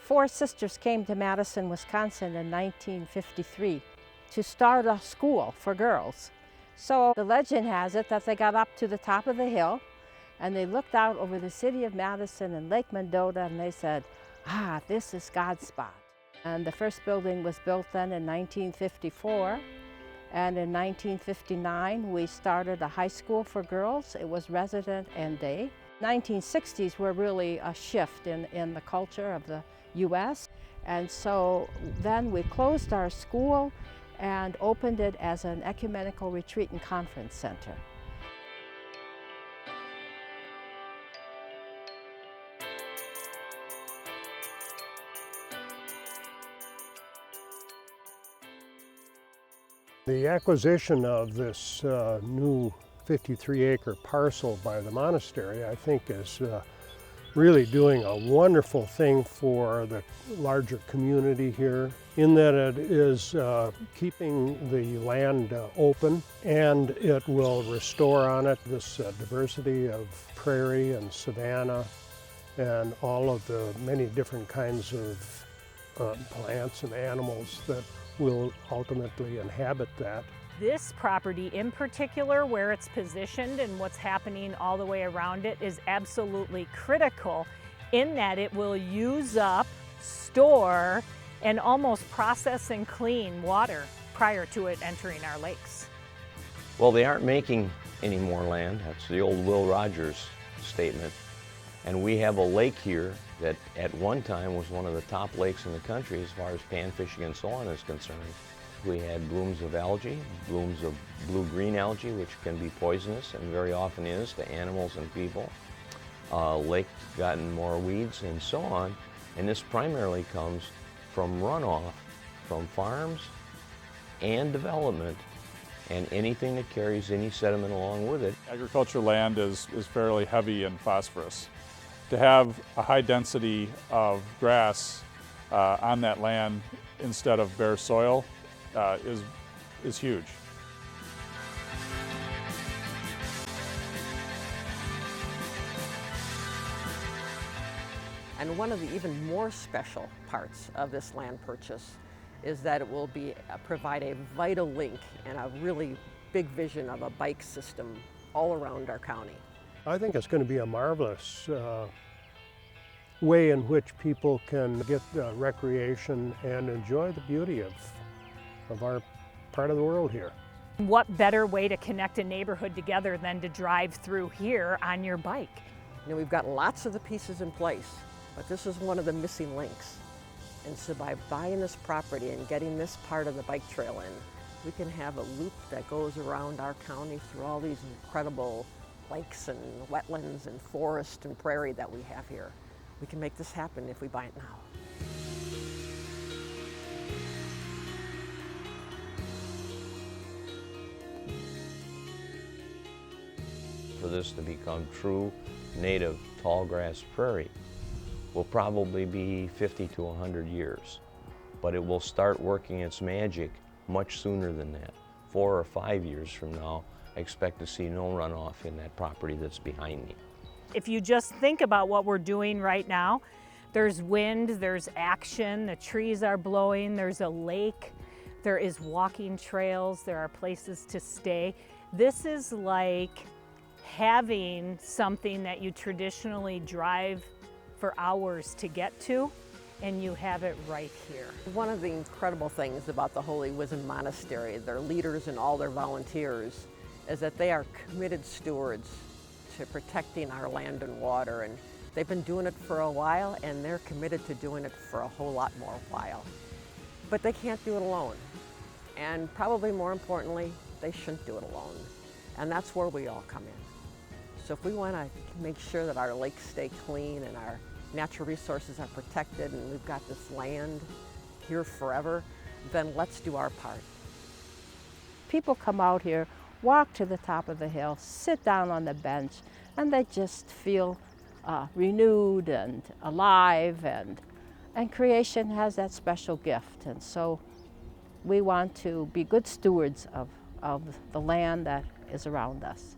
Four sisters came to Madison, Wisconsin in 1953 to start a school for girls. So the legend has it that they got up to the top of the hill and they looked out over the city of Madison and Lake Mendota and they said, "Ah, this is God's spot." And the first building was built then in 1954. And in 1959, we started a high school for girls. It was resident and day. 1960s were really a shift in the culture of the U.S. And so then we closed our school and opened it as an ecumenical retreat and conference center. The acquisition of this new 53-acre parcel by the monastery, I think, is really doing a wonderful thing for the larger community here, in that it is keeping the land open, and it will restore on it this diversity of prairie and savanna and all of the many different kinds of plants and animals that will ultimately inhabit that. This property in particular, where it's positioned and what's happening all the way around it, is absolutely critical in that it will use up, store, and almost process and clean water prior to it entering our lakes. Well, they aren't making any more land. That's the old Will Rogers statement. And we have a lake here that at one time was one of the top lakes in the country as far as pan fishing and so on is concerned. We had blooms of algae, blooms of blue-green algae, which can be poisonous and very often is to animals and people. Lake gotten more weeds and so on. And this primarily comes from runoff from farms and development and anything that carries any sediment along with it. Agriculture land is fairly heavy in phosphorus. To have a high density of grass on that land instead of bare soil is huge. And one of the even more special parts of this land purchase is that it will provide a vital link and a really big vision of a bike system all around our county. I think it's going to be a marvelous way in which people can get recreation and enjoy the beauty of our part of the world here. What better way to connect a neighborhood together than to drive through here on your bike? You know, we've got lots of the pieces in place, but this is one of the missing links. And so by buying this property and getting this part of the bike trail in, we can have a loop that goes around our county through all these incredible lakes and wetlands and forest and prairie that we have here. We can make this happen if we buy it now. For this to become true native tall grass prairie will probably be 50 to 100 years, but it will start working its magic much sooner than that. 4 or 5 years from now, I expect to see no runoff in that property that's behind me. If you just think about what we're doing right now, there's wind, there's action, the trees are blowing, there's a lake, there is walking trails, there are places to stay. This is like having something that you traditionally drive for hours to get to, and you have it right here. One of the incredible things about the Holy Wisdom Monastery, their leaders and all their volunteers, is that they are committed stewards to protecting our land and water, and they've been doing it for a while, and they're committed to doing it for a whole lot more while. But they can't do it alone, and probably more importantly, they shouldn't do it alone, and that's where we all come in. So if we want to make sure that our lakes stay clean and our natural resources are protected and we've got this land here forever, then let's do our part. People come out here, walk to the top of the hill, sit down on the bench, and they just feel renewed and alive, and creation has that special gift. And so we want to be good stewards of the land that is around us.